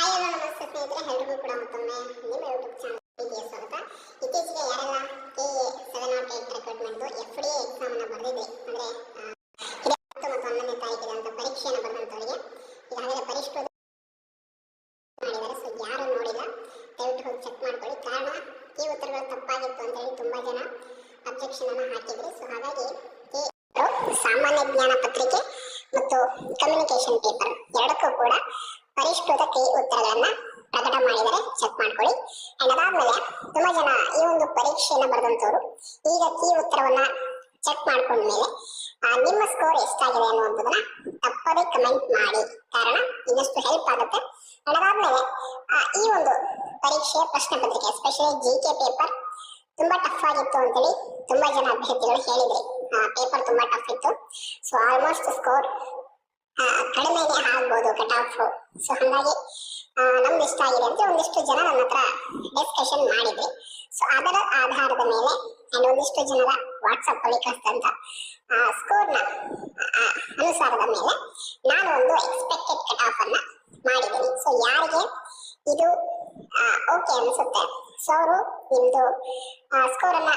Hi hello ನಮಸ್ತೆ ಸ್ನೇಹಿತರೆ, ಎಲ್ರಿಗೂ ಕೂಡ ಮತ್ತೊಮ್ಮೆ ನಿಮ್ಮ ಯೂಟ್ಯೂಬ್ ಚಾನಲ್ ಗೆ ಸ್ವಾಗತ. ಇತ್ತೀಚೆಗೆ ಯಾರೆಲ್ಲ KA 708 ರೆಕ್ರೂಟ್ಮೆಂಟ್ FDA ಎಕ್ಸಾಮ್ ಅನ್ನು ಬರೆದಿದೆ ಅಂದ್ರೆ 10 ಮತ್ತು 11ನೇ ತಾರೀಕಿಗೆ ಅಂತ ಪರೀಕ್ಷೆಯನ್ನು ಬರೆದಂತವರಿಗೆ ಈಗಾಗಲೇ ಪರಿಷ್ಕೃತ ಮಾಡಿದ್ದಾರೆ. ಸೊ ಯಾರು ನೋಡಿಲ್ಲ ದಯವಿಟ್ಟು ಹೋಗಿ ಚೆಕ್ ಮಾಡ್ಕೊಳ್ಳಿ. ಕಾರಣ ಈ ಉತ್ತರಗಳು ತಪ್ಪಾಗಿತ್ತು ಅಂತ ಹೇಳಿ ತುಂಬಾ ಜನ ಅಬ್ಜೆಕ್ಷನ್ ಅನ್ನು ಹಾಕಿದ್ರಿ. ಸೊ ಹಾಗಾಗಿ ಸಾಮಾನ್ಯ ಜ್ಞಾನ ಪತ್ರಿಕೆ ಮತ್ತು ಕಮ್ಯುನಿಕೇಶನ್ ಪೇಪರ್ ಎರಡಕ್ಕೂ ಕೂಡ ಪರಿಷ್ಕೃತ ಉತ್ತರಗಳನ್ನ ಪ್ರಕಟ ಮಾಡಿದರೆ ಚೆಕ್ ಮಾಡ್ಕೊಳ್ಳಿ. ಅಂಡ್ ಅದಾದ್ಮೇಲೆ ತುಂಬಾ ಜನ ಈ ಒಂದು ಪರೀಕ್ಷೆಯನ್ನು ಬರೆದಂತವ್ರು ಈಗ ಉತ್ತರವನ್ನ ಚೆಕ್ ಮಾಡ್ಕೊಂಡ್ಮೇಲೆ ನಿಮ್ಮ ಸ್ಕೋರ್ ಎಷ್ಟಾಗಿದೆ ಅನ್ನುವಂಥದ್ದನ್ನ ತಪ್ಪದೇ ಕಮೆಂಟ್ ಮಾಡಿ. ಕಾರಣ ಇನ್ನಷ್ಟು ಹೆಲ್ಪ್ ಆಗುತ್ತೆ. ಅಂಡ್ ಅದಾದ್ಮೇಲೆ ಈ ಒಂದು ಪರೀಕ್ಷೆಯ ಪ್ರಶ್ನೆ ಪತ್ರಿಕೆ ಎಸ್ಪೆಷಲಿ GK ಪೇಪರ್ ತುಂಬಾ ಟಫ್ ಆಗಿತ್ತು ಅಂತೇಳಿ ತುಂಬಾ ಜನ ಅಭ್ಯರ್ಥಿಗಳು ಹೇಳಿದ್ರಿ. ಪೇಪರ್ ತುಂಬಾ ಟಫ್ ಇತ್ತು. ಸೊ ಆಲ್ಮೋಸ್ಟ್ ಸ್ಕೋರ್ ಕಡಿಮೆಗೆ ಆಗ್ಬೋದು ಕಟ್ ಆಫ್. ಸೊ ಹಾಗಾಗಿ ನಮ್ದು ಇಷ್ಟ ಆಗಿದೆ ಅಂತ ಒಂದಿಷ್ಟು ಜನ ನನ್ನ ಹತ್ರ ಡಿಸ್ಕಷನ್ ಮಾಡಿದ್ರಿ. ಸೊ ಅದರ ಆಧಾರದ ಮೇಲೆ ಅಂಡ್ ಒಂದಿಷ್ಟು ಜನರ ವಾಟ್ಸಪ್ ಅಲ್ಲಿ ಕಳಿಸಿದಂತ ಸ್ಕೋರ್ನ ಅನುಸಾರದ ಮೇಲೆ ನಾನು ಒಂದು ಎಕ್ಸ್ಪೆಕ್ಟೆಡ್ ಕಟ್ ಆಫ್ ಅನ್ನ ಮಾಡಿದ್ದೀನಿ. ಸೊ ಯಾರಿಗೆ ಇದು ಓಕೆ ಅನ್ಸುತ್ತೆ ಸೊ ಅವರು ನಿಮ್ದು ಸ್ಕೋರ್ ಅನ್ನ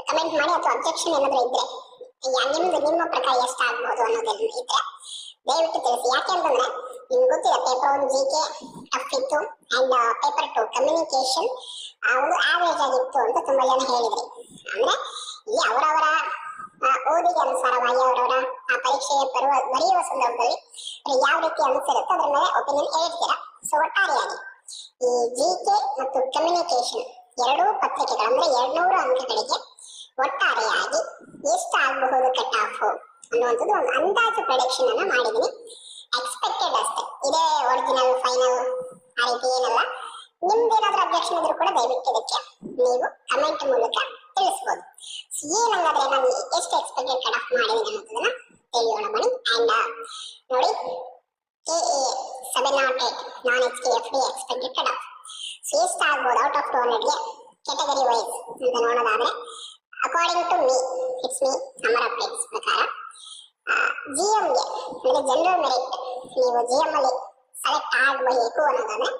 ಕಮೆಂಟ್ ಮಾಡಿ, ಅಥವಾ ಅಬ್ಜೆಕ್ಷನ್ ಏನಾದ್ರು ಇದ್ರೆ ನಿಮ್ಮ ಪ್ರಕಾರ ಎಷ್ಟಾಗ್ಬೋದು ಅನ್ನೋದನ್ನ ಇದ್ರೆ ದಯವಿಟ್ಟು ತಿಳಿಸಿ. ಯಾಕೆಂತಂದ್ರೆ ನಿಮ್ಗೆ ಗೊತ್ತಿದೆ ಪೇಪರ್ 1 GK ಟಫ್ ಇತ್ತು ಅಂಡ್ ಪೇಪರ್ 2 ಕಮ್ಯುನಿಕೇಶನ್ ಒಂದು ಆವರೇಜ್ ಆಗಿತ್ತು ಅಂತ ತುಂಬಾ ಜನ ಹೇಳಿದ್ರಿ. ಅಂದ್ರೆ ಇಲ್ಲಿ ಅವರವರ ಓದಿಗೆ ಅನುಸಾರವಾಗಿ ಅವರವರ ಆ ಪರೀಕ್ಷೆ ಬರೆಯುವ ಸಂದರ್ಭದಲ್ಲಿ ಯಾವ ರೀತಿ ಅನಿಸಿರುತ್ತೆ ಅದ್ರ ಮೇಲೆ ಒಪಿನಿಯನ್ ಹೇಳ್ತೀರಾ. ಸೊ ಒಟ್ಟಾರೆಯಾಗಿ ಈ GK ಮತ್ತು ಕಮ್ಯುನಿಕೇಶನ್ ಎರಡೂ ಪತ್ರಿಕೆಗಳು ಅಂದ್ರೆ 200 ಅಂಕಗಳಿಗೆ ಒಟ್ಟಾರೆಯಾಗಿ ಎಷ್ಟಾಗಬಹುದು ಕಟ್ ಆಫ್ ಅನ್ನುವಂಥದ್ದು ಒಂದು ಅಂದಾಜು ಪ್ರೊಡಿಕ್ಷನ್ ಅನ್ನ ಮಾಡಿದೀನಿ. ಎಕ್ಸ್ಪೆಕ್ಟೆಡ್ ಅಷ್ಟೇ, ಇದೇ ಒರಿಜಿನಲ್ ಫೈನಲ್ ಆ ರೀತಿ ಏನಲ್ಲ. ನಿಮ್ದೇನಾದ್ರೂ ಅಬ್ಜೆಕ್ಷನ್ ಇದ್ರೂ ಕೂಡ ದಯವಿಟ್ಟು ಇದಕ್ಕೆ ನೀವು ಕಮೆಂಟ್ ಮೂಲಕ ತಿಳಿಸ್ಬೋದು. ಏನಂಗಾದ್ರೆ ನಾನು ಎಷ್ಟು ಎಕ್ಸ್ಪೆಕ್ಟೆಡ್ ಕಟ್ ಆಫ್ ಮಾಡಿದೀನಿ ಅನ್ನೋದನ್ನ ತಿಳಿಯೋಣ ಬನ್ನಿ. ಅಂಡ್ ನೋಡಿ KA 708 non-HK FDA expected cut off so ಎಷ್ಟಾಗ್ಬೋದು ಔಟ್ ಆಫ್ 200ಗೆ ಕ್ಯಾಟಗರಿ ವೈಸ್ ಅಂತ ನೋಡೋದಾದ್ರೆ according to me it's me summer updates ಪ್ರಕಾರ GM ಗೆ ಅಂದ್ರೆ ಜನರಲ್ ಮೆರಿಟ್ ನೀವು GM ಅಲ್ಲಿ ಸೆಲೆಕ್ಟ್ ಆಗಬೇಕು ಅನ್ನೋದಾದ್ರೆ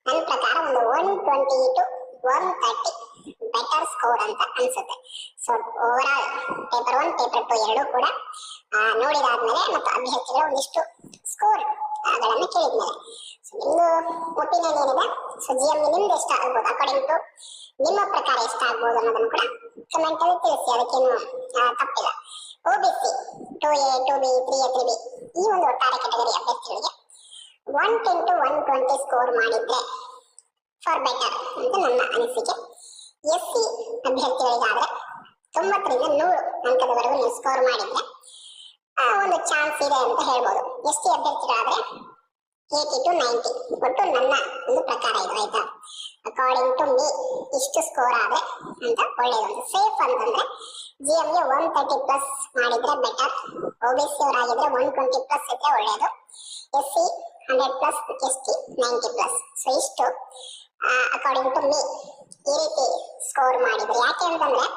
ನನ್ನ ಪ್ರಕಾರ ಒಂದು 120 to 130 ಬೆಟರ್ ಸ್ಕೋರ್ ಅಂತ ಅನ್ಸುತ್ತೆ. So over all paper 1 paper 2 ಎರಡೂ ಕೂಡ ನೋಡಿದಾದ್ಮೇಲೆ ಮತ್ತು ಅಭ್ಯರ್ಥಿಗಳ ಒಂದಿಷ್ಟು ಸ್ಕೋರ್ ಗಳನ್ನು ಕೇಳಿದ್ಮೇಲೆ ಸೊ ನಿಮ್ದು ಒಪಿನಿಯನ್ ಏನಿದೆ, ಸೊ GM ನಿಮ್ದು ಎಷ್ಟು ಆಗ್ಬೋದು ಅಕಾರ್ಡಿಂಗ್ ಟು ನಿಮ್ಮ ಪ್ರಕಾರ ಎಷ್ಟಾಗ್ಬೋದು ಅನ್ನೋದನ್ನು ಕೂಡ ಕಮೆಂಟ್ ಅಲ್ಲಿ ತಿಳಿಸಿ. ಅದಕ್ಕೇನು ತಪ್ಪಿಲ್ಲ. OBC 2A 2B 3A 3B ಈ ಒಂದು ಒಟ್ಟಾರೆ ಕ್ಯಾಟಗರಿ ಅಭ್ಯರ್ಥಿಗಳಿಗೆ 110 to 120 ಸ್ಕೋರ್ ಮಾಡಿದ್ರೆ ಫಾರ್ ಬೆಟರ್ ಅಂತ ನನ್ನ ಅನಿಸಿಕೆ. SC ಅಭ್ಯರ್ಥಿಗಳಿಗಾದ್ರೆ 90 ರಿಂದ 100 ಅಂಕದವರೆಗೂ ನೀವು ಸ್ಕೋರ್ ಮಾಡಿದ್ರೆ ಒಂದು ಚಾನ್ಸ್ ಇದೆ ಅಂತ ಹೇಳ್ಬೋದು. ST ಅಭ್ಯರ್ಥಿಗಳಾದ್ರೆ 80 to 90. ಒಟ್ಟು ನನ್ನ ಒಂದು ಪ್ರಕಾರ ಇದು ಆಯ್ತಾ. ಅಕಾರ್ಡಿಂಗ್ ಟು ಮೀ ಇಷ್ಟು ಸ್ಕೋರ್ ಆದ್ರೆ ಅಂತ ಒಳ್ಳೇದು. ಸೇಫ್ ಅಂತಂದ್ರೆ GM ಗೆ 130 ಪ್ಲಸ್ ಮಾಡಿದ್ರೆ ಬೆಟರ್. OBC ಅವರಾಗಿದ್ರೆ 120 ಪ್ಲಸ್ ಇದ್ರೆ ಒಳ್ಳೇದು. SC 100 plus, ST 90 plus. So ಇಷ್ಟು ಅಕಾರ್ಡಿಂಗ್ ಟು ಮೀ ಈ ರೀತಿ ಸ್ಕೋರ್ ಮಾಡಿದ್ರೆ. ಯಾಕೆ ಅಂತಂದ್ರೆ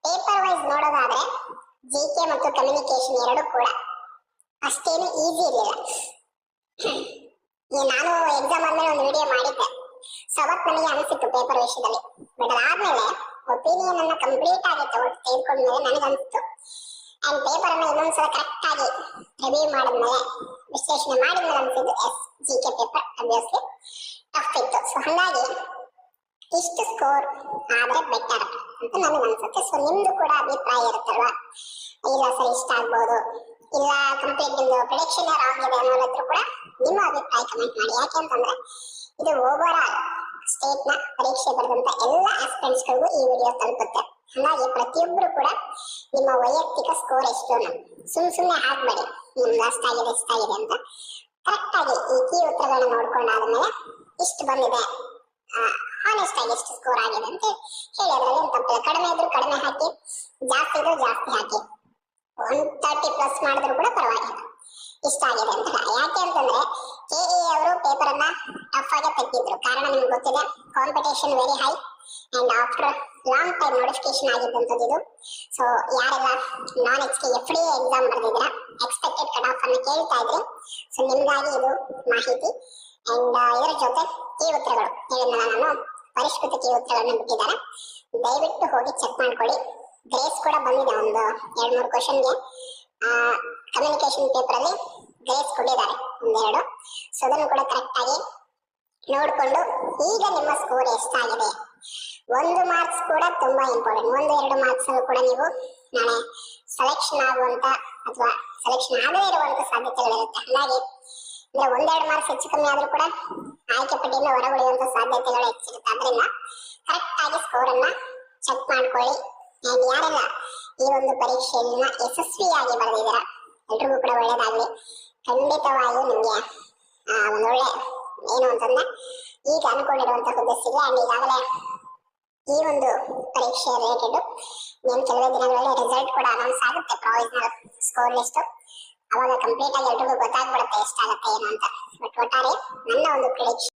ಪೇಪರ್ ವೈಸ್ ನೋಡೋದಾದ್ರೆ GK ಮತ್ತು ಕಮ್ಯುನಿಕೇಶನ್ ಎರಡು ಕೂಡ ಅಷ್ಟೇನು ಈಸಿ ಇರಲಿಲ್ಲ. ನಾನು ಎಕ್ಸಾಮ್ ಆದ್ಮೇಲೆ ಒಂದು ವಿಡಿಯೋ ಮಾಡಿದ್ದೆ. ಸೊ ಅವತ್ತು ನನಗೆ ಅನಿಸಿತ್ತು ಪೇಪರ್ ವಿಷಯದಲ್ಲಿ. ಬಟ್ ಅದಾದ್ಮೇಲೆ ಒಪಿನಿಯನ್ ಅನ್ನ ಕಂಪ್ಲೀಟ್ ಆಗಿ ತೆಗೆದುಕೊಂಡ್ಮೇಲೆ ನನಗನ್ಸಿತ್ತು ಅಂಡ್ ಪೇಪರ್ ಅನ್ನ ಇನ್ನೊಂದ್ಸಲ ಕರೆಕ್ಟ್ ಆಗಿ ರಿವ್ಯೂ ಮಾಡಿದ್ಮೇಲೆ ವಿಶ್ಲೇಷಣೆ ಮಾಡಿದ್ಮೇಲೆ ಅನ್ಸಿದ್ದು GK ಪೇಪರ್ ಅಬ್ವಿಯಸ್ಲಿ ಟಫ್ ಇತ್ತು. ಸೊ ಹಾಗಾಗಿ ಇಷ್ಟು ಸ್ಕೋರ್ ಆದ್ರೆ ಬೆಟರ್ ಅಂತ ನನಗೆ ಅನ್ಸುತ್ತೆ. ಸೊ ನಿಮ್ದು ಕೂಡ ಅಭಿಪ್ರಾಯ ಇರುತ್ತಲ್ವಾ, ಇಲ್ಲ ಸರ್ ಇಷ್ಟ ಆಗ್ಬೋದು, ಇಲ್ಲ ಕಂಪ್ಲೀಟ್ ನಿಮ್ದು ಪ್ರೆಡಿಕ್ಷನ್ ಆಗಿದೆ ಅನ್ನೋದ್ರ ಕೂಡ ನಿಮ್ಮ ಅಭಿಪ್ರಾಯ ಕಮೆಂಟ್ ಮಾಡಿ. ಯಾಕೆ ಅಂತಂದ್ರೆ ಇದು ಓವರ್ ಆಲ್ ಸ್ಟೇಟ್ ನ ಪರೀಕ್ಷೆ ಬರೆದಂತ ಎಲ್ಲ ಆಸ್ಪಿರೆಂಟ್ಸ್ ಗಳಿಗೂ ಈ ವಿಡಿಯೋ ತಲುಪುತ್ತೆ. ಹಾಗಾಗಿ ಪ್ರತಿಯೊಬ್ಬರು ಕೂಡ ನಿಮ್ಮ ವೈಯಕ್ತಿಕ ಸ್ಕೋರ್ ಎಷ್ಟು ಸುಮ್ಮನೆ ಹಾಕ್ಬೇಡಿ ನಿಮ್ದು ಅಷ್ಟಾಗಿದೆ ಇಷ್ಟಾಗಿದೆ ಅಂತ. ಕರೆಕ್ಟ್ ಆಗಿ ಈ ಉತ್ತರಗಳನ್ನ ನೋಡ್ಕೊಂಡಾದ್ಮೇಲೆ ಇಷ್ಟು ಬಂದಿದೆ ಹಾನೆಸ್ಟ್ ಆಗಿ ಎಷ್ಟು ಸ್ಕೋರ್ ಆಗಿದೆ ಅಂತ ಹೇಳಿ ಅದರಲ್ಲಿ ಏನು ತಪ್ಪಿಲ್ಲ. ಕಡಿಮೆ ಇದ್ರು ಕಡಿಮೆ ಹಾಕಿ, ಜಾಸ್ತಿ ಇದ್ರು ಜಾಸ್ತಿ ಹಾಕಿ, 130 ಪ್ಲಸ್ ಮಾಡಿದ್ರು ಕೂಡ ಪರವಾಗಿಲ್ಲ ಇಷ್ಟ ಆಗಿದೆ ಅಂತ. ಯಾಕೆ ಅಂತಂದ್ರೆ KA ಅವರು ಪೇಪರ್ ಅನ್ನ ಟಫ್ ಆಗಿ ತೆಗೆದಿದ್ರು. ಕಾರಣ ನಿಮ್ಗೆ ಗೊತ್ತಿದೆ competition very high and after long time notification ಆಗಿದ್ದಂಥದ್ದು ಇದು. ಸೊ ಯಾರೆಲ್ಲ non-HK FDA ಎಕ್ಸಾಮ್ ಬರೆದಿದ್ದೀರಾ ಎಕ್ಸ್ಪೆಕ್ಟೆಡ್ ಕಟ್ ಆಫ್ ಅನ್ನು ಕೇಳ್ತಾ ಇದ್ರಿ. ಸೊ ನಿಮ್ಗಾಗಿ ಇದು ಮಾಹಿತಿ. ಅಂಡ್ ಇದರ ಜೊತೆ ಈ ಉತ್ತರಗಳು ಹೇಳಿದ್ನಲ್ಲ ನಾನು ಪರಿಷ್ಕೃತ ಕೀ ಉತ್ತರಗಳನ್ನು ಬಿಟ್ಟಿದ್ದಾರೆ, ದಯವಿಟ್ಟು ಹೋಗಿ ಚೆಕ್ ಮಾಡ್ಕೊಳ್ಳಿ. ಗ್ರೇಸ್ ಕೂಡ ಬಂದಿದೆ, ಒಂದು 2-3 ಕ್ವಶನ್ಗೆ ಕಮ್ಯುನಿಕೇಶನ್ ಪೇಪರ್ ಅಲ್ಲಿ ಗ್ರೇಸ್ ಕೊಟ್ಟಿದ್ದಾರೆ ಒಂದೆರಡು. ಸೊ ಅದನ್ನು ಕೂಡ ಕರೆಕ್ಟ್ ಆಗಿ ನೋಡಿಕೊಂಡು ಈಗ ನಿಮ್ಮ ಸ್ಕೋರ್ ಎಷ್ಟಾಗಿದೆ, 1 ಮಾರ್ಕ್ಸ್ ಕೂಡ ತುಂಬಾ ಇಂಪಾರ್ಟೆಂಟ್. 1-2 ಮಾರ್ಕ್ಸ್ ಕೂಡ ನೀವು ನಾಳೆ ಸೆಲೆಕ್ಷನ್ ಆಗುವಂತ ಅಥವಾ ಸೆಲೆಕ್ಷನ್ ಆಗದೇ ಇರುವಂತ ಸಾಧ್ಯತೆಗಳಿರುತ್ತೆ. ಹಾಗಾಗಿ ಅಂದ್ರೆ 1-2 ಮಾರ್ಕ್ಸ್ ಹೆಚ್ಚು ಕಮ್ಮಿ ಆದ್ರೂ ಕೂಡ ಆಯ್ಕೆ ಪಟ್ಟಿಯಿಂದ ಹೊರಗುಳಿಯುವಂತ ಸಾಧ್ಯತೆಗಳು ಹೆಚ್ಚಿರುತ್ತೆ. ಅದರಿಂದ ಕರೆಕ್ಟ್ ಆಗಿ ಸ್ಕೋರ್ ಅನ್ನ ಚೆಕ್ ಮಾಡ್ಕೊಳ್ಳಿ. ಅಂಡ್ ಯಾರೆಲ್ಲ ಈ ಒಂದು ಪರೀಕ್ಷೆಯನ್ನ ಯಶಸ್ವಿಯಾಗಿ ಬರೆದಿದ್ದೀರಾ ಎಲ್ರಿಗೂ ಕೂಡ ಒಳ್ಳೇದಾಗ್ಲಿ. ಖಂಡಿತವಾಗಿಯೂ ನಿಮ್ಗೆ ಒಂದೊಳ್ಳೆ ಏನು ಅಂತಂದ್ರೆ ಈಗ ಅನ್ಕೊಂಡಿರುವಂತಹ ಹುದ್ದೆ ಸಿಗಲಿ. ಅಂಡ್ ಈಗಾಗಲೇ ಈ ಒಂದು ಪರೀಕ್ಷೆ ರಿಲೇಟೆಡ್ ಇನ್ನೇನು ಕೆಲವೇ ದಿನಗಳಲ್ಲಿ ರಿಸಲ್ಟ್ ಕೂಡ ಅನೌನ್ಸ್ ಆಗುತ್ತೆ, ಪ್ರಾವಿಷನಲ್ ಸ್ಕೋರ್ ಲಿಸ್ಟ್. ಅವಾಗ ಕಂಪ್ಲೀಟ್ ಆಗಿ ಎಲ್ರಿಗೂ ಗೊತ್ತಾಗ್ಬಿಡುತ್ತೆ ಎಷ್ಟಾಗುತ್ತೆ ಏನು ಅಂತ. ಬಟ್ ಒಟ್ಟಾರೆ ನನ್ನ ಒಂದು ಪ್ರಿಡಿಕ್ಷನ್